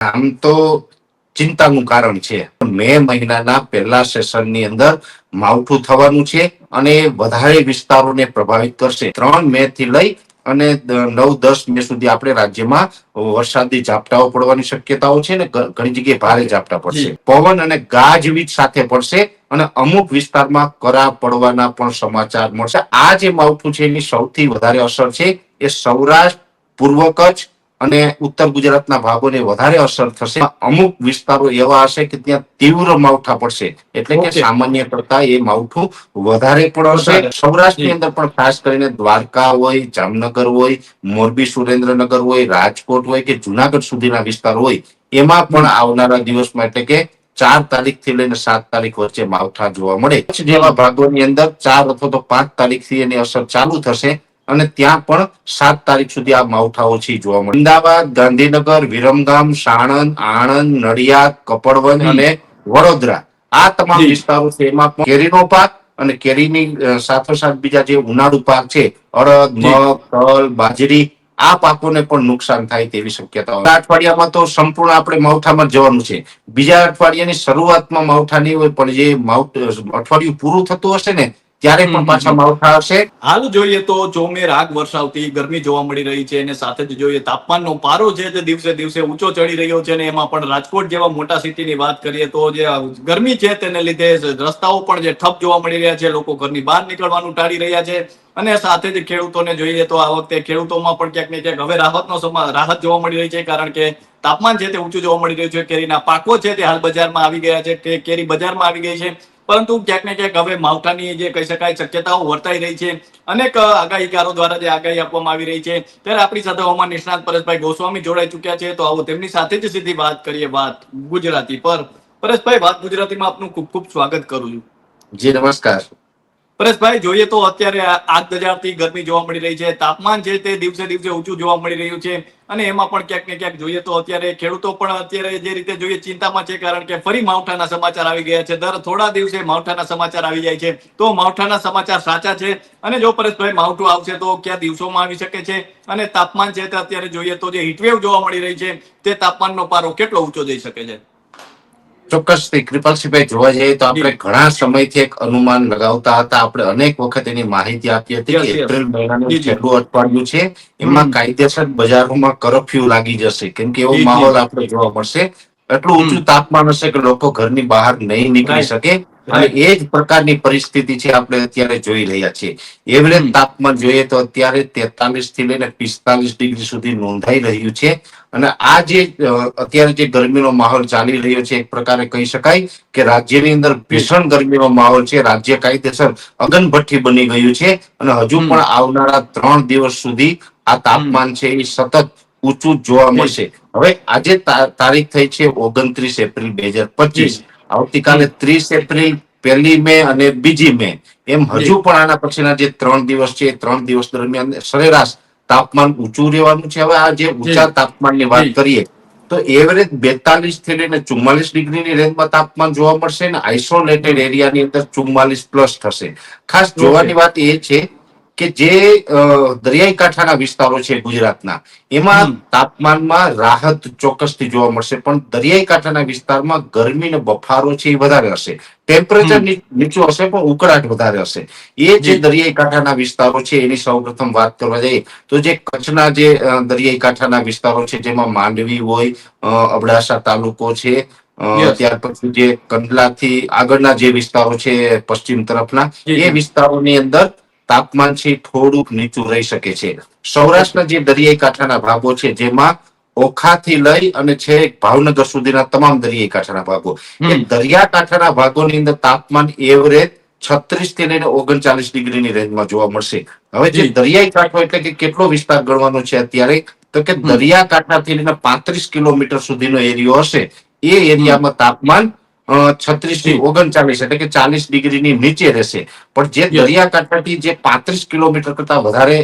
આમ તો ચિંતાનું કારણ છે. મે મહિનાના પહેલા સેશનની અંદર માવઠું થવાનું છે અને વધારે વિસ્તારોને પ્રભાવિત કરશે. 3 મે થી લઈ અને 9-10 મે સુધી આપણે રાજ્યમાં વરસાદી ઝાપટાઓ પડવાની શક્યતાઓ છે ને ઘણી જગ્યાએ ભારે ઝાપટા પડશે. પવન અને ગાજવીજ સાથે પડશે અને અમુક વિસ્તારમાં કરા પડવાના પણ સમાચાર મળશે. આ જે માવઠું છે એની સૌથી વધારે અસર છે એ સૌરાષ્ટ્ર, પૂર્વ કચ્છ અને ઉત્તર ગુજરાતના ભાગોને વધારે અસર થશે. અમુક વિસ્તારો એવા હશે કે ત્યાં તીવ્ર માવઠા પડશે, એટલે કે સામાન્ય કરતા એ માવઠું વધારે પડશે. સૌરાષ્ટ્રની અંદર પણ ખાસ કરીને દ્વારકા હોય, જામનગર હોય, મોરબી, સુરેન્દ્રનગર હોય, રાજકોટ હોય કે જુનાગઢ સુધીના વિસ્તાર હોય, એમાં પણ આવનારા દિવસમાં એટલે કે 4 તારીખથી લઈને 7 તારીખ વચ્ચે માવઠા જોવા મળે. કચ્છ જેવા ભાગોની અંદર 4 અથવા તો 5 તારીખથી એની અસર ચાલુ થશે અને ત્યાં પણ 7 તારીખ સુધી આ માવઠા ઓછી જોવા મળે. અમદાવાદ, ગાંધીનગર, વિરમગામ, સાણંદ, આણંદ, નડિયાદ, કપડવંજ અને વડોદરા આ તમામ વિસ્તારો છે. એમાં પણ કેરીનો પાક અને કેરીની સાથોસાથ બીજા જે ઉનાળુ પાક છે, અડદ, મગ, તલ, બાજરી, આ પાકોને પણ નુકસાન થાય તેવી શક્યતાઓ. આ અઠવાડિયામાં તો સંપૂર્ણ આપણે માવઠામાં જવાનું છે. બીજા અઠવાડિયાની શરૂઆતમાં માવઠા નહીં હોય, પણ જે અઠવાડિયું પૂરું થતું હશે ને ત્યારે પણ પાછા માવઠા હશે. હાલ જોઈએ તો ચોમેર આગ વરસાવતી ગરમી જોવા મળી રહી છે અને સાથે જ જોઈએ તાપમાનનો પારો છે તે દિવસે દિવસે ઊંચો ચડી રહ્યો છે અને એમાં પણ રાજકોટ જેવા મોટા સિટીની વાત કરીએ તો જે ગરમી છે તેને લીધે રસ્તાઓ પણ જે ઠપ જોવા મળી રહ્યા છે, લોકો ઘરની બહાર નીકળવાનું ટાળી રહ્યા છે અને સાથે જ ખેડૂતોને જોઈએ તો આ વખતે ખેડૂતોમાં પણ ક્યાંક ને ક્યાંક હવે રાહત જોવા મળી રહી છે, કારણ કે તાપમાન છે તે ઊંચું જોવા મળી રહ્યું છે. કેરીના પાકો છે તે હાલ બજારમાં આવી ગયા છે, કેરી બજારમાં આવી ગઈ છે, પરંતુ ક્યાંક ને ક્યાંક હવે માવઠાની જે કહી શકાય શક્યતાઓ વર્તાઈ રહી છે. અનેક આગાહીકારો દ્વારા જે આગાહી આપવામાં આવી રહી છે, ત્યારે આપણી સાથે હવામાન નિષ્ણાત પરેશભાઈ ગોસ્વામી જોડાઈ ચુક્યા છે. તો આવો તેમની સાથે જ સીધી વાત કરીએ વાત ગુજરાતી પર. પરેશભાઈ, વાત ગુજરાતીમાં આપનું ખૂબ ખૂબ સ્વાગત કરું છું. જી નમસ્કાર. પરેશભાઈ, જોઈએ તો અત્યારે આગ દજાડતી ગરમી જોવા મળી રહી છે, તાપમાન છે તે દિવસે દિવસે ઊંચું જોવા મળી રહ્યું છે અને એમાં પણ ક્યાંક ને ક્યાંક જોઈએ તો અત્યારે ખેડૂતો પણ અત્યારે જે રીતે જોઈએ ચિંતામાં છે, કારણ કે ફરી માવઠાના સમાચાર આવી ગયા છે. દર થોડા દિવસે માવઠાના સમાચાર આવી જાય છે, તો માવઠાના સમાચાર સાચા છે અને જો પરેશભાઈ માવઠું આવશે તો કયા દિવસોમાં આવી શકે છે અને તાપમાન છે તે અત્યારે જોઈએ તો જે હીટવેવ જોવા મળી રહી છે તે તાપમાનનો પારો કેટલો ઊંચો જઈ શકે છે? ચોક્કસથી કૃપાલસિંહભાઈ, જોવા જઈએ તો આપણે ઘણા સમયથી એક અનુમાન લગાવતા હતા. આપણે અનેક વખત એની માહિતી આપી હતી કે એપ્રિલ મહિનાનું છેલ્લું અઠવાડિયું છે એમાં કાયદેસર બજારોમાં કરફ્યુ લાગી જશે, કેમ કે એવો માહોલ આપણે જોવા મળશે. એટલું ઊંચું તાપમાન હશે કે લોકો ઘરની બહાર નહીં નીકળી શકે અને એ જ પ્રકારની પરિસ્થિતિ છે આપણે અત્યારે જોઈ રહ્યા છીએ. એવરેજ તાપમાન જોઈએ તો અત્યારે 43 થી લઈને 45 ડિગ્રી સુધી નોંધાઈ રહ્યું છે અને આ જે અત્યારે જે ગરમીનો માહોલ ચાલી રહ્યો છે, એક પ્રકારે કહી શકાય કે રાજ્યની અંદર ભીષણ ગરમીનો માહોલ છે. રાજ્ય કાયદેસર અગનભઠ્ઠી બની ગયું છે અને હજુ પણ આવનારા 3 દિવસ સુધી આ તાપમાન છે એ સતત ઊંચું જોવા મળશે. હવે આજે તારીખ થઈ છે 29 એપ્રિલ 2025. આવતીકાલે 30 એપ્રિલ, 1 મે અને 2 મે, એમ હજુ પણ આના પછીના જે 3 દિવસ છે, 3 દિવસ દરમિયાન સરેરાશ તાપમાન ઊંચું રહેવાનું છે. હવે આ જે ઊંચા તાપમાનની વાત કરીએ તો એવરેજ 42 થી લઈને 44 ડિગ્રીની રેન્જમાં તાપમાન જોવા મળશે અને આઇસોલેટેડ એરિયાની અંદર 44 પ્લસ થશે. ખાસ જોવાની વાત એ છે કે જે દરિયાઈ કાંઠાના વિસ્તારો છે ગુજરાતના, એમાં તાપમાનમાં રાહત ચોક્કસથી જોવા મળશે, પણ દરિયાઈ કાંઠાના વિસ્તારમાં ગરમી ને બફારો છે એ વધારે હશે. ટેમ્પરેચર નીચું હશે પણ ઉકળાટ વધારે હશે. એ જે દરિયાઈ કાંઠાના વિસ્તારો છે એની સૌપ્રથમ વાત કરવા જઈએ તો જે કચ્છના જે દરિયાઈ કાંઠાના વિસ્તારો છે, જેમાં માંડવી હોય, અબડાસા તાલુકો છે, ત્યાર પછી જે કંડલાથી આગળના જે વિસ્તારો છે પશ્ચિમ તરફના, એ વિસ્તારોની અંદર તાપમાન છે થોડુંક નીચું રહી શકે છે. સૌરાષ્ટ્રના જે દરિયાઈ કાંઠાના ભાગો છે, જેમાં ઓખાથી લઈ અને છેક ભાવનગર સુધીના તમામ દરિયાઈ કાંઠાના ભાગો, એ દરિયાકાંઠાના ભાગોની અંદર તાપમાન એવરેજ 36 થી લઈને 39 ડિગ્રીની રેન્જમાં જોવા મળશે. હવે જે દરિયાઈ કાંઠો એટલે કે કેટલો વિસ્તાર ગણવાનો છે અત્યારે, તો કે દરિયાકાંઠાથી લઈને 35 કિલોમીટર સુધીનો એરિયો હશે. એ એરિયામાં તાપમાન 36 થી 39 એટલે કે 40 ડિગ્રીની નીચે રહેશે. પણ જે દરિયાકાંઠાથી જે 35 કિલોમીટર કરતા વધારે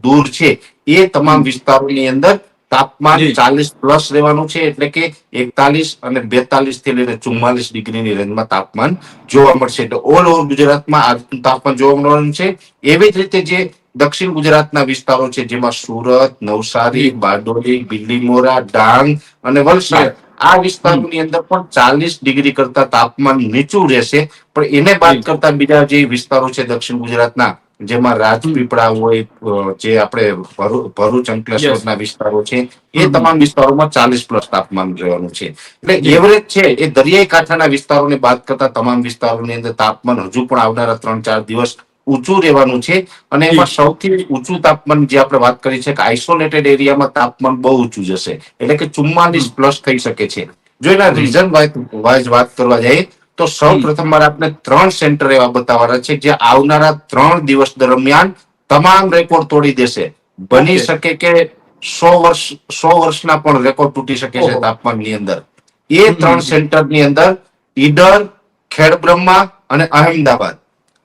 દૂર છે એ તમામ વિસ્તારોની અંદર તાપમાન 40 પ્લસ રહેવાનું છે, એટલે કે 41 અને 42 થી લઈને 44 ડિગ્રીની રેન્જમાં તાપમાન જોવા મળશે. એટલે ઓલ ઓવર ગુજરાતમાં આજનું તાપમાન જોવા મળવાનું છે. એવી જ રીતે જે દક્ષિણ ગુજરાતના વિસ્તારો છે જેમાં સુરત, નવસારી, બારડોલી, બિલીમોરા, ડાંગ અને વલસાડ આ વિસ્તારોની અંદર પણ 40 ડિગ્રી કરતા તાપમાન નીચું રહેશે. પણ એને બાદ કરતા બીજા જે વિસ્તારો છે દક્ષિણ ગુજરાતના, જેમાં રાજપીપળા હોય, જે આપણે ભરૂચ અંકલેશ્વરના વિસ્તારો છે, એ તમામ વિસ્તારોમાં 40+ તાપમાન રહેવાનું છે. એટલે એવરેજ છે એ દરિયાઈ કાંઠાના વિસ્તારોને બાદ કરતા તમામ વિસ્તારોની અંદર તાપમાન હજુ પણ આવનારા 3-4 દિવસ ઊંચું રહેવાનું છે. અને એમાં સૌથી ઊંચું તાપમાન જે આપણે વાત કરી છે કે આઇસોલેટેડ એરિયામાં તાપમાન બહુ ઊંચું જશે, એટલે કે 44+ થઈ શકે છે. જો એના રીઝન વાઇઝ વાત કરવા જઈએ તો સૌ પ્રથમ આપણે 3 સેન્ટર એવા બતાવવાના છે જે આવનારા 3 દિવસ દરમિયાન તમામ રેકોર્ડ તોડી દેશે. બની શકે કે 100 વર્ષના પણ રેકોર્ડ તૂટી શકે છે તાપમાનની અંદર. એ 3 સેન્ટરની અંદર ઈડર, ખેડબ્રહ્મા અને અહેમદાબાદ,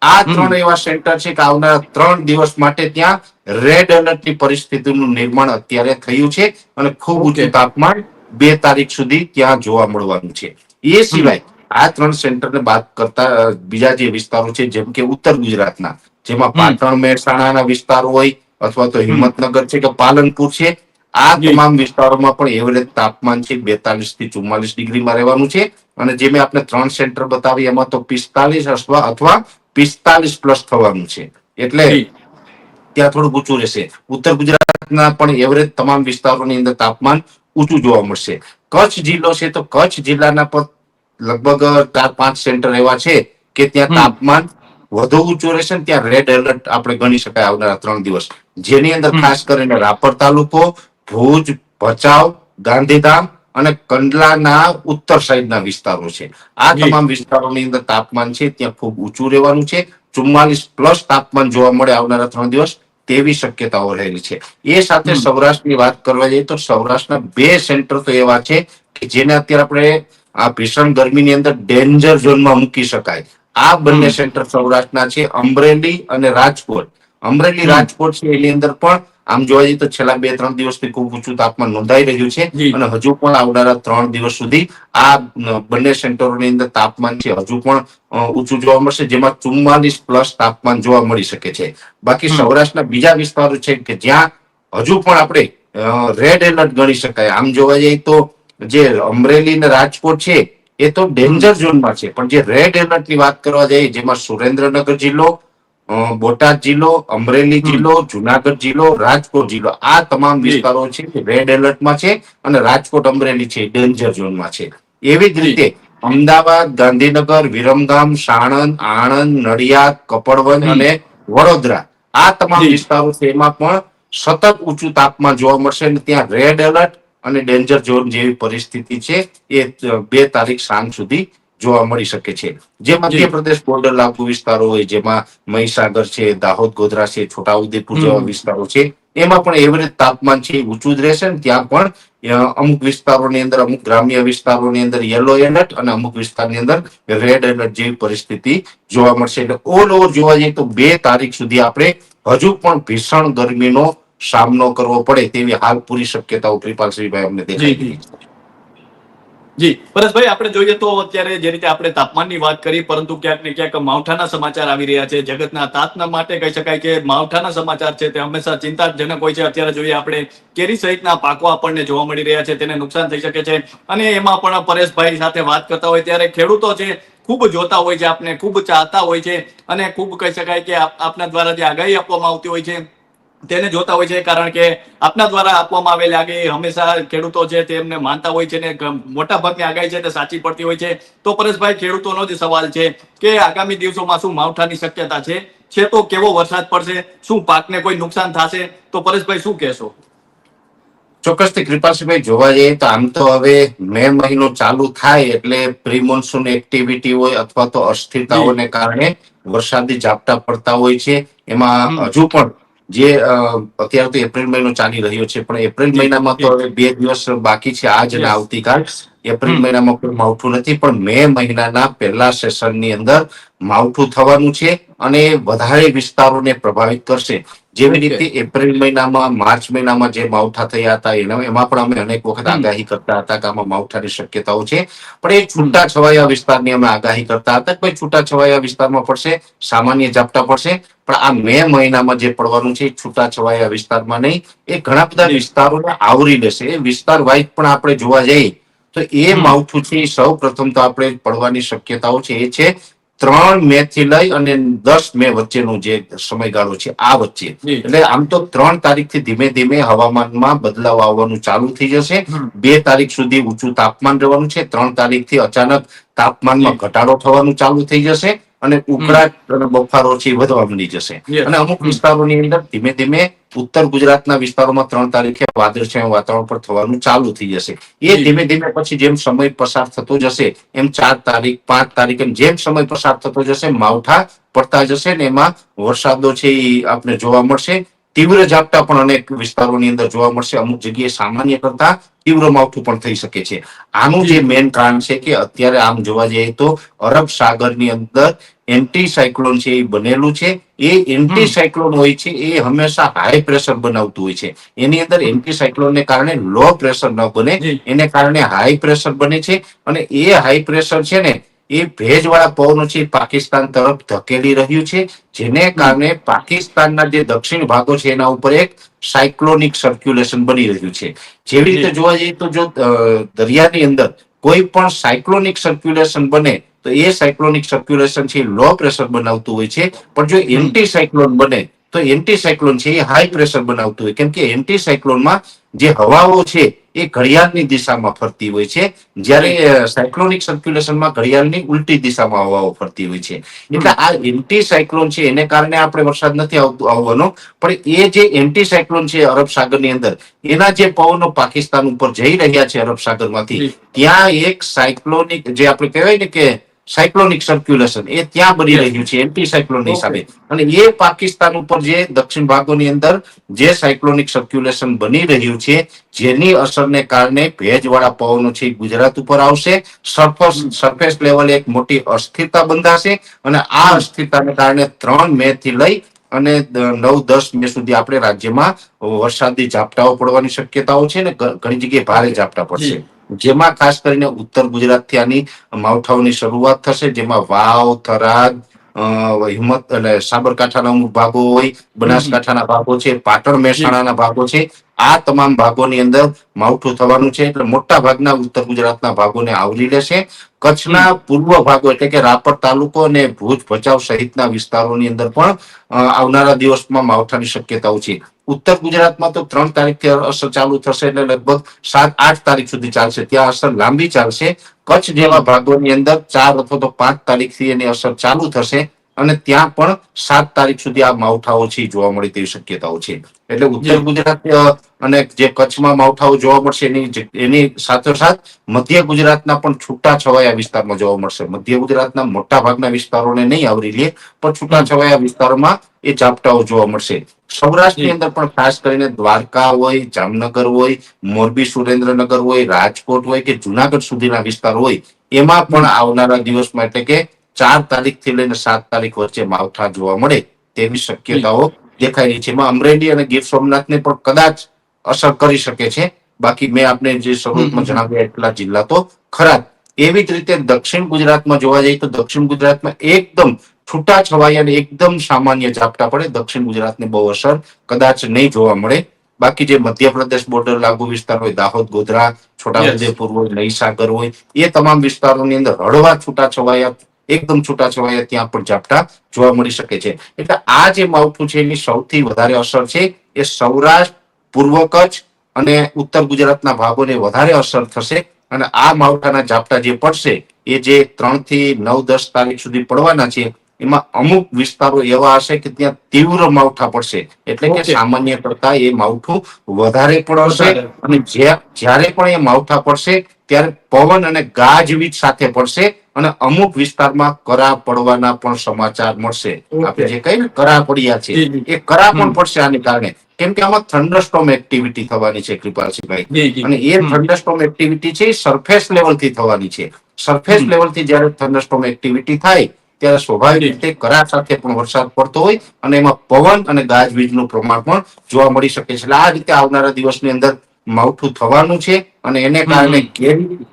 આ 3 એવા સેન્ટર છે કે આવનારા 3 દિવસ માટે ત્યાં રેડ એલર્ટની પરિસ્થિતિનું નિર્માણ અત્યારે થયું છે અને ખૂબ ઊંચું તાપમાન 2 તારીખ સુધી ત્યાં જોવા મળવાનું છે. એ સિવાય આ 3 સેન્ટરને બાદ કરતા બીજા જે વિસ્તારો છે જેમ કે ઉત્તર ગુજરાતના, જેમાં પાટણ, મહેસાણાના વિસ્તારો હોય અથવા તો હિંમતનગર છે કે પાલનપુર છે, આ તમામ વિસ્તારોમાં પણ એવરેજ તાપમાન છે 42 થી 44 ડિગ્રીમાં રહેવાનું છે. અને જે મેં આપણે 3 સેન્ટર બતાવી એમાં તો 45 અથવા 45+ થવાનું છે. એટલે ત્યાં થોડું ઊંચું રહેશે. ઉત્તર ગુજરાતના પણ એવરેજ તમામ વિસ્તારોની અંદર તાપમાન ઊંચું જોવા મળશે. કચ્છ જિલ્લો છે તો કચ્છ જિલ્લાના પર લગભગ 4-5 સેન્ટર એવા છે કે ત્યાં તાપમાન વધુ ઊંચું રહેશે. ત્યાં રેડ એલર્ટ આપણે ગણી શકાય આવનારા 3 દિવસ, જેની અંદર ખાસ કરીને રાપર તાલુકો, ભુજ, ભચાઉ, ગાંધીધામ અને કંડલાના ઉત્તર સાઈડના વિસ્તારો છે. આ તમામ વિસ્તારોની અંદર તાપમાન છે ત્યાં ખૂબ ઊંચું રહેવાનું છે. 44+ તાપમાન જોવા મળે આવનારા 3 દિવસ તેવી શક્યતાઓ રહેલી છે. એ સાથે સૌરાષ્ટ્રની વાત કરવા જઈએ તો સૌરાષ્ટ્રના 2 સેન્ટર તો એવા છે કે જેને અત્યારે આપણે આ ભીષણ ગરમીની અંદર ડેન્જર ઝોનમાં મૂકી શકાય. આ બંને સેન્ટર સૌરાષ્ટ્રના છે અમરેલી અને રાજકોટ. અમરેલી, રાજકોટ છે એની અંદર પણ આમ જોવા જઈએ તો છેલ્લા 2-3 દિવસથી ખૂબ ઊંચું તાપમાન નોંધાઈ રહ્યું છે અને હજુ પણ આવનારા 3 દિવસ સુધી આ બંને સેન્ટરોની અંદર તાપમાન છે હજુ પણ ઊંચું જોવા મળશે, જેમાં 44+ તાપમાન જોવા મળી શકે છે. બાકી સૌરાષ્ટ્રના બીજા વિસ્તારો છે કે જ્યાં હજુ પણ આપણે રેડ એલર્ટ ગણી શકાય. આમ જોવા જઈએ તો જે અમરેલી અને રાજકોટ છે એ તો ડેન્જર ઝોનમાં છે, પણ જે રેડ એલર્ટની વાત કરવા જઈએ જેમાં સુરેન્દ્રનગર જિલ્લો, બોટાદ જિલ્લો, અમરેલી જિલ્લો, જુનાગઢ જિલ્લો, રાજકોટ જિલ્લો, આ તમામ વિસ્તારો છે રેડ એલર્ટમાં છે અને રાજકોટ, અમરેલી છે ડેન્જર ઝોનમાં છે. એવી જ રીતે અમદાવાદ, ગાંધીનગર, વિરમગામ, સાણંદ, આણંદ, નડિયાદ, કપડવંજ અને વડોદરા, આ તમામ વિસ્તારો છે એમાં પણ સતત ઊંચું તાપમાન જોવા મળશે અને ત્યાં રેડ એલર્ટ અને ડેન્જર ઝોન જેવી પરિસ્થિતિ છે એ 2 તારીખ સાંજ સુધી જોવા મળી શકે છે. જે મધ્યપ્રદેશ બોર્ડર લાગુ વિસ્તારો હોય જેમાં મહીસાગર છે, દાહોદ, ગોધરા છે, છોટાઉદેપુર જેવા વિસ્તારો છે, એમાં પણ એવરેજ તાપમાન છે ઊંચું જ રહેશે. ત્યાં પણ અમુક વિસ્તારોની અંદર, અમુક ગ્રામ્ય વિસ્તારોની અંદર યલો એલર્ટ અને અમુક વિસ્તારની અંદર રેડ એલર્ટ જેવી પરિસ્થિતિ જોવા મળશે. એટલે ઓલ ઓવર જોવા જઈએ તો 2 તારીખ સુધી આપણે હજુ પણ ભીષણ ગરમીનો સામનો કરવો પડે તેવી હાલ પૂરી શક્યતાઓ કૃપાલસિંહભાઈ અમને દેખાઈ રહી છે. જી પરેશભાઈ, આપણે જોઈએ તો અત્યારે જે રીતે આપણે તાપમાનની વાત કરી, પરંતુ ક્યાંક ને ક્યાંક માવઠાના સમાચાર આવી રહ્યા છે. જગતના તાતના માટે કહી શકાય કે માવઠાના સમાચાર છે તે હંમેશા ચિંતાજનક હોય છે. અત્યારે જોઈએ આપણે કેરી સહિતના પાકો આપણને જોવા મળી રહ્યા છે, તેને નુકસાન થઈ શકે છે. અને એમાં પણ પરેશભાઈ સાથે વાત કરતા હોય ત્યારે ખેડૂતો છે ખૂબ જોતા હોય છે, આપને ખૂબ ચાહતા હોય છે અને ખૂબ કહી શકાય કે આપના દ્વારા જે આગાહી આપવામાં આવતી હોય છે તેને જોતા હોય છે, કારણ કે આપના દ્વારા આપવામાં આવેલી આગાહી હંમેશા ખેડૂતો છે તેમને માનતા હોય છે ને મોટા ભાગની આગાહી છે તે સાચી પડતી હોય છે. તો પરેશભાઈ, ખેડૂતોનો જ સવાલ છે કે આગામી દિવસોમાં શું માવઠાની શક્યતા છે તો કેવો વરસાદ પડશે, શું પાકને કોઈ નુકસાન થશે? તો પરેશભાઈ શું કહેશો? ચોક્કસથી કૃપાલસિંહભાઈ, જોવા જઈએ તો આમ તો હવે મે મહિનો ચાલુ થાય એટલે પ્રી મોન્સૂન એક્ટિવિટી હોય અથવા તો અસ્થિરતાઓને કારણે વરસાદી ઝાપટા પડતા હોય છે. એમાં હજુ પણ જે અત્યારે તો એપ્રિલ મહિનો ચાલી રહ્યો છે, પણ એપ્રિલ મહિનામાં તો હવે 2 દિવસ બાકી છે, આજ અને આવતીકાલ. એપ્રિલ મહિનામાં કોઈ માવઠું નથી, પણ મે મહિનાના પહેલા સેશનની અંદર માવઠું થવાનું છે અને વધારે વિસ્તારોને પ્રભાવિત કરશે. જેવી Okay. રીતે એપ્રિલ મહિનામાં, માર્ચ મહિનામાં જે માવઠા થયા હતા એમાં પણ અમે અનેક વખત આગાહી કરતા હતા કે આમાં માવઠાની શક્યતાઓ છે, પણ એ છૂટા છવાયા વિસ્તારની અમે આગાહી કરતા હતા કે ભાઈ છૂટા છવાયા વિસ્તારમાં પડશે, સામાન્ય ઝાપટા પડશે. પણ આ મે મહિનામાં જે પડવાનું છે એ છૂટા છવાયા વિસ્તારમાં નહીં, એ ઘણા બધા જી. વિસ્તારોને આવરી લેશે. એ વિસ્તાર વાઇઝ પણ આપણે જોવા જઈએ તો એ માવઠું છે સૌ પ્રથમ તો આપણે પડવાની શક્યતાઓ છે એ છે 3 મે થી લઈ અને 10 મે વચ્ચેનો જે સમયગાળો છે આ વચ્ચે. જી. એટલે આમ તો 3 તારીખથી ધીમે ધીમે હવામાનમાં બદલાવ આવવાનું ચાલુ થઈ જશે. 2 તારીખ સુધી ઊંચું તાપમાન રહેવાનું છે. 3 તારીખથી અચાનક તાપમાનમાં જી. ઘટાડો થવાનું ચાલુ થઈ જશે અને ઉકળાટ અને બફારો છે એ વધવા માંડી જશે. Yes. અને અમુક વિસ્તારોની અંદર ધીમે ધીમે ઉત્તર ગુજરાતના વિસ્તારોમાં 3 તારીખે વાદળછાયું વાતાવરણ પર થવાનું ચાલુ થઈ જશે. એ જી. ધીમે ધીમે પછી જેમ સમય પસાર થતો જશે એમ 4 તારીખ, 5 તારીખ એમ જેમ સમય પસાર થતો જશે માવઠા પડતા જશે ને એમાં વરસાદો છે એ આપણે જોવા મળશે. તીવ્ર ઝાપટા પણ અનેક વિસ્તારોની અંદર જોવા મળશે. અમુક જગ્યાએ સામાન્ય કરતા તીવ્ર માવઠું પણ થઈ શકે છે. આનું જે મેઇન કારણ છે કે અત્યારે આમ જોવા જઈએ તો અરબ સાગરની અંદર એન્ટી સાયક્લોન છે એ બનેલું છે. એ એન્ટી સાયક્લોન હોય છે એ હંમેશા હાઈ પ્રેશર બનાવતું હોય છે. એની અંદર એન્ટી સાયક્લોનને કારણે લો પ્રેશર ન બને, જી. એને કારણે હાઈ પ્રેશર બને છે. અને એ હાઈ પ્રેશર છે ને એ ભેજવાળા પવનો છે એ પાકિસ્તાન તરફ ધકેલી રહ્યું છે, જેને કારણે પાકિસ્તાનના જે દક્ષિણ ભાગો છે એના ઉપર એક સાયક્લોનિક સર્ક્યુલેશન બની રહ્યું છે. જેવી રીતે જોવા જઈએ તો જો દરિયાની અંદર કોઈ પણ સાયક્લોનિક સર્ક્યુલેશન બને તો એ સાયક્લોનિક સર્ક્યુલેશન છે લો પ્રેશર બનાવતું હોય છે. પણ જો એન્ટી સાયક્લોન બને તો એન્ટી સાયક્લોન છે એ હાઈ પ્રેશર બનાવતું હોય, કેમ કે એન્ટી સાયક્લોનમાં જે હવાઓ છે એ ઘડિયાળની દિશામાં ફરતી હોય છે, જ્યારે સાયક્લોનિક સર્ક્યુલેશનમાં ઘડિયાળની ઉલટી દિશામાં હવાઓ ફરતી હોય છે. એટલે આ એન્ટી સાયક્લોન છે એને કારણે આપણે વરસાદ નથી આવવાનો, પણ એ જે એન્ટી સાયક્લોન છે અરબ સાગરની અંદર એના જે પવનો પાકિસ્તાન ઉપર જઈ રહ્યા છે અરબ સાગરમાંથી, ત્યાં એક સાયક્લોનિક જે આપણે કહેવાય ને કે સાયક્લોનિક સર્ક્યુલેશન એ ત્યાં બની રહ્યું છે એન્ટી સાયક્લોન હિસાબે. અને એ પાકિસ્તાન ઉપર જે દક્ષિણ ભાગોની અંદર જે સાયક્લોનિક સર્ક્યુલેશન બની રહ્યું છે જેની અસરને કારણે ભેજવાળા પવનો છે ગુજરાત ઉપર આવશે. સરફેસ લેવલે એક મોટી અસ્થિરતા બંધાશે અને આ અસ્થિરતાને કારણે 3 મે થી લઈ અને 9-10 મે સુધી આપણે રાજ્યમાં વરસાદી ઝાપટાઓ પડવાની શક્યતાઓ છે ને ઘણી જગ્યાએ ભારે ઝાપટા પડશે. જેમાં ખાસ કરીને ઉત્તર ગુજરાતથી આની માવઠાઓની શરૂઆત થશે, જેમાં વાવ, થરાદ, હિંમત અને સાબરકાંઠાના અમુક ભાગો હોય, બનાસકાંઠાના ભાગો છે, પાટણ મહેસાણાના ભાગો છે, આ તમામ ભાગોની અંદર માવઠું થવાનું છે. એટલે મોટા ભાગના ઉત્તર ગુજરાતના ભાગોને આવરી લેશે. કચ્છના પૂર્વ ભાગો એટલે કે રાપર તાલુકો અને ભુજ, ભચાઉ સહિતના વિસ્તારોની અંદર પણ આવનારા દિવસમાં માવઠાની શક્યતાઓ છે. ઉત્તર ગુજરાતમાં તો 3 તારીખથી અસર ચાલુ થશે એટલે લગભગ 7-8 તારીખ સુધી ચાલશે, ત્યાં અસર લાંબી ચાલશે. કચ્છ જેવા ભાગોની અંદર 4 અથવા તો 5 તારીખથી એની અસર ચાલુ થશે અને ત્યાં પણ 7 તારીખ સુધી આ માવઠાઓ છે જોવા મળે તેવી શક્યતાઓ છે. એટલે ઉત્તર ગુજરાત અને જે કચ્છમાં માવઠાઓ જોવા મળશે એની સાથોસાથ મધ્ય ગુજરાતના પણ છૂટા છવાયા વિસ્તારમાં જોવા મળશે. મધ્ય ગુજરાતના મોટા ભાગના વિસ્તારોને નહીં આવરી લે, પણ છૂટા છવાયા વિસ્તારોમાં એ ઝાપટાઓ જોવા મળશે. સૌરાષ્ટ્રની અંદર પણ ખાસ કરીને દ્વારકા હોય, જામનગર હોય, મોરબી, સુરેન્દ્રનગર હોય, રાજકોટ હોય કે જુનાગઢ સુધીના વિસ્તાર હોય, એમાં પણ આવનારા દિવસમાં એટલે કે 4 તારીખથી લઈને 7 તારીખ વચ્ચે માવઠા જોવા મળે તેવી શક્યતાઓ દેખાઈ રહી છે. એમાં અમરેલી અને ગીર સોમનાથને પણ કદાચ અસર કરી શકે છે. બાકી મેં આપને જે શરૂઆતમાં જણાવ્યા એટલા જિલ્લા તો ખરા. એવી જ રીતે દક્ષિણ ગુજરાતમાં જોવા જઈએ તો દક્ષિણ ગુજરાતમાં એકદમ છૂટા છવાયા અને એકદમ સામાન્ય ઝાપટા પડે. દક્ષિણ ગુજરાતને બહુ અસર કદાચ નહીં જોવા મળે. બાકી જે મધ્યપ્રદેશ બોર્ડર લાગુ વિસ્તાર હોય, દાહોદ, ગોધરા, છોટાઉદેપુર હોય, મહીસાગર હોય, એ તમામ વિસ્તારોની અંદર હળવા છૂટા છવાયા, એકદમ છૂટા છવાયા ત્યાં પણ ઝાપટા જોવા મળી શકે છે. એટલે આ જે માવઠું છે એની સૌથી વધારે અસર છે એ સૌરાષ્ટ્ર, પૂર્વ કચ્છ અને ઉત્તર ગુજરાતના ભાગોને વધારે અસર થશે. અને આ માવઠાના ઝાપટા જે પડશે એ જે 3 થી 9-10 તારીખ સુધી પડવાના છે એમાં અમુક વિસ્તારો એવા હશે કે ત્યાં તીવ્ર માવઠા પડશે, એટલે કે સામાન્ય કરતા એ માવઠું વધારે પડશે. અને જ્યારે પણ એ માવઠા પડશે ત્યારે પવન અને ગાજવીજ સાથે પડશે અને અમુક વિસ્તારમાં કરા પડવાના પણ સમાચાર મળશે. આપણે જે કહીએ ને કરા પડ્યા છે, એ કરા પણ પડશે આને કારણે, કેમ કે આમાં થંડરસ્ટોર્મ એક્ટિવિટી થવાની છે કૃપાલસિંહભાઈ. અને એ થંડરસ્ટોર્મ એક્ટિવિટી છે સરફેસ લેવલથી થવાની છે. સરફેસ લેવલથી જ્યારે થંડરસ્ટોર્મ એક્ટિવિટી થાય ત્યારે સ્વાભાવિક રીતે કરા સાથે પણ વરસાદ પડતો હોય અને એમાં પવન અને ગાજવીજનું પ્રમાણ પણ જોવા મળી શકે છે. એટલે આ રીતે આવનારા દિવસની અંદર માવઠું થવાનું છે અને એને કારણે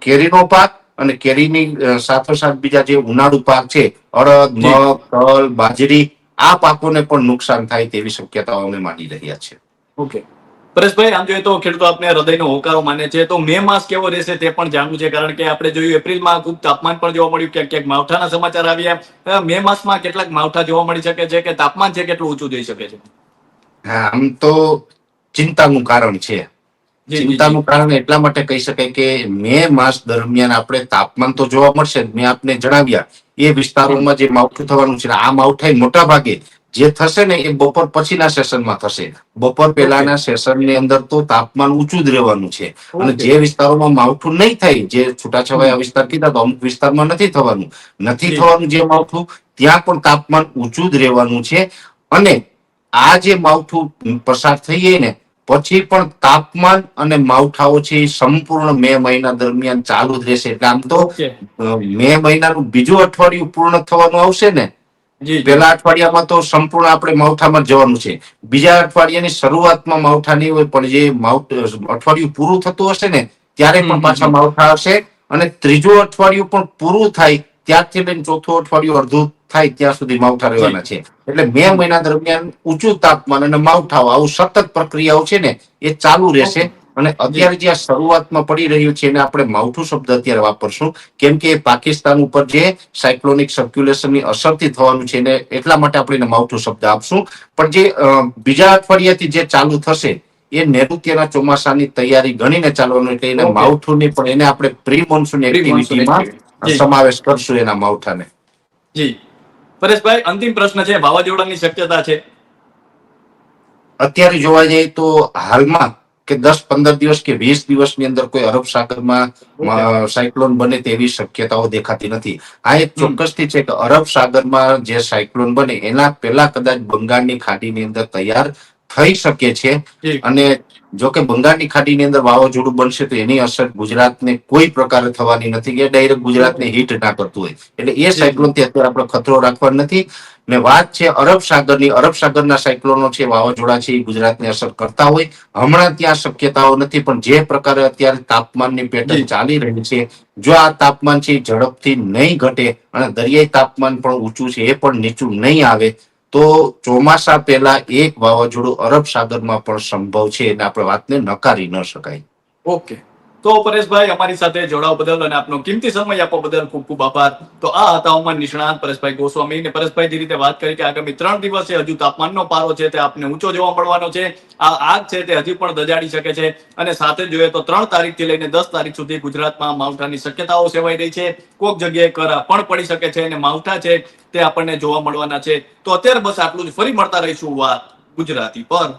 કેરીનો પાક અને કેરીની સાથોસાથ બીજા જે ઉનાળુ પાક છે, અડદ, મગ, તલ, બાજરી, આ પાકોને પણ નુકસાન થાય તેવી શક્યતાઓ અમે માની રહ્યા છે. ઓકે પરેશભાઈ, આમ જોઈએ તો ખેડૂતો આપને હૃદયનો હોકારો માને છે, તો મે માસ કેવો રહેશે તે પણ જાણવું છે, કારણ કે આપણે જોયું એપ્રિલમાં ખૂબ તાપમાન પણ જોવા મળ્યું, ક્યાંક ક્યાંક માવઠાના સમાચાર આવ્યા. મે માસમાં કેટલાક માવઠા જોવા મળી શકે છે કે તાપમાન છે કેટલું ઊંચું જઈ શકે છે? હા, આમ તો ચિંતાનું કારણ છે. ચિંતાનું કારણ એટલા માટે કહી શકાય કે મે માસ દરમિયાન આપણે તાપમાન તો જોવા મળશે. મેં આપને જણાવ્યા એ વિસ્તારોમાં જે માવઠું થવાનું છે, આ માવઠા મોટા ભાગે જે થશે ને એ બપોર પછીના સેશનમાં થશે. બપોર પહેલાના સેશનની અંદર તો તાપમાન ઊંચું જ રહેવાનું છે. અને જે વિસ્તારોમાં માવઠું નહીં થાય, જે છૂટાછવાયા વિસ્તાર કીધા તો અમુક વિસ્તારમાં નથી થવાનું જે માવઠું, ત્યાં પણ તાપમાન ઊંચું જ રહેવાનું છે. અને આ જે માવઠું પસાર થઈ જાય ને પછી પણ તાપમાન અને માવઠાઓ છે એ સંપૂર્ણ મે મહિના દરમિયાન ચાલુ જ રહેશે. એટલે આમ તો મે મહિનાનું બીજું અઠવાડિયું પૂર્ણ થવાનું આવશે ને, પેલા અઠવાડિયામાં તો સંપૂર્ણ આપણે માવઠામાં જવાનું છે. બીજા અઠવાડિયાની શરૂઆતમાં માવઠા નહીં હોય, પણ જે અઠવાડિયું પૂરું થતું હશે ને ત્યારે પણ પાછા માવઠા આવશે. અને ત્રીજું અઠવાડિયું પણ પૂરું થાય ત્યારથી લઈને ચોથું અઠવાડિયું અડધું થાય ત્યાં સુધી માવઠા રહેવાના છે. એટલે મે મહિના દરમિયાન ઊંચું તાપમાન અને માવઠાઓ આવું સતત પ્રક્રિયાઓ છે ને એ ચાલુ રહેશે. અને અત્યારે જે આ શરૂઆતમાં પડી રહ્યું છે એને આપણે માવઠું શબ્દ અત્યારે વાપરશું, કેમ કે પાકિસ્તાન ઉપર જે સાયક્લોનિક સર્ક્યુલેશનની અસરથી થવાનું છે એને એટલા માટે આપણે એને માવઠું શબ્દ આપશું. પણ જે બીજા અઠવાડિયાથી જે ચાલુ થશે એ નૈઋત્યના ચોમાસાની તૈયારી ગણીને ચાલવાનું, એટલે એને માવઠું નહીં પણ એને આપણે પ્રી મોન્સૂન એક્ટિવિટીમાં સમાવેશ કરશું એના માવઠાને. જી પરેશભાઈ, અંતિમ પ્રશ્ન છે, વાવાઝોડાની શક્યતા છે? અત્યારે જોવા જઈએ તો હાલમાં કે 10-15 દિવસ કે 20 દિવસની અંદર કોઈ અરબ સાગરમાં સાયક્લોન બને તેવી શક્યતાઓ દેખાતી નથી. આ એક ચોક્કસથી છે કે અરબ સાગરમાં જે સાયક્લોન બને એના પહેલા કદાચ બંગાળની ખાડીની અંદર તૈયાર થઈ શકે છે. અને જો કે બંગાળની ખાડીની અંદર વાવાઝોડું બનશે તો એની અસર ગુજરાતને કોઈ પ્રકારે થવાની નથી, કે ડાયરેક્ટ ગુજરાતને હિટ ના કરતું હોય. એટલે એ સાયક્લોનથી અત્યારે આપણે ખતરો રાખવાનો નથી. ને વાત છે અરબ સાગરની, અરબ સાગરના સાયક્લોનો છે, વાવાઝોડા છે, એ ગુજરાતને અસર કરતા હોય. હમણાં ત્યાં શક્યતાઓ નથી, પણ જે પ્રકારે અત્યારે તાપમાનની પેટર્ન ચાલી રહી છે, જો આ તાપમાન છે ઝડપથી નહીં ઘટે અને દરિયાઈ તાપમાન પણ ઊંચું છે એ પણ નીચું નહીં આવે તો ચોમાસા પહેલા એક વાવાઝોડું અરબ સાગરમાં પણ સંભવ છે. અને આપણે વાતને નકારી ન શકાય. ઓકે, તો પરેશભાઈ, અમારી સાથે જોડાવા બદલ અને આપનો કિંમતી સમય આપવા બદલ ખૂબ ખૂબ આભાર. તો આ હતા હવામાન નિષ્ણાત પરેશભાઈ ગોસ્વામી. ને પરેશભાઈ જે રીતે વાત કરી કે આગામી 3 દિવસે હજુ તાપમાનનો પારો છે તે આપને ઊંચો જોવા મળવાનો છે. આ આગ છે તે હજી પણ દજાડી શકે છે. અને સાથે જોઈએ તો 3 તારીખથી લઈને 10 તારીખ સુધી ગુજરાતમાં માવઠાની શક્યતાઓ સેવાઈ રહી છે. કોઈક જગ્યાએ કરા પણ પડી શકે છે અને માવઠા છે તે આપણને જોવા મળવાના છે. તો અત્યારે બસ આટલું જ. ફરી મળતા રહીશું વાત ગુજરાતી પર.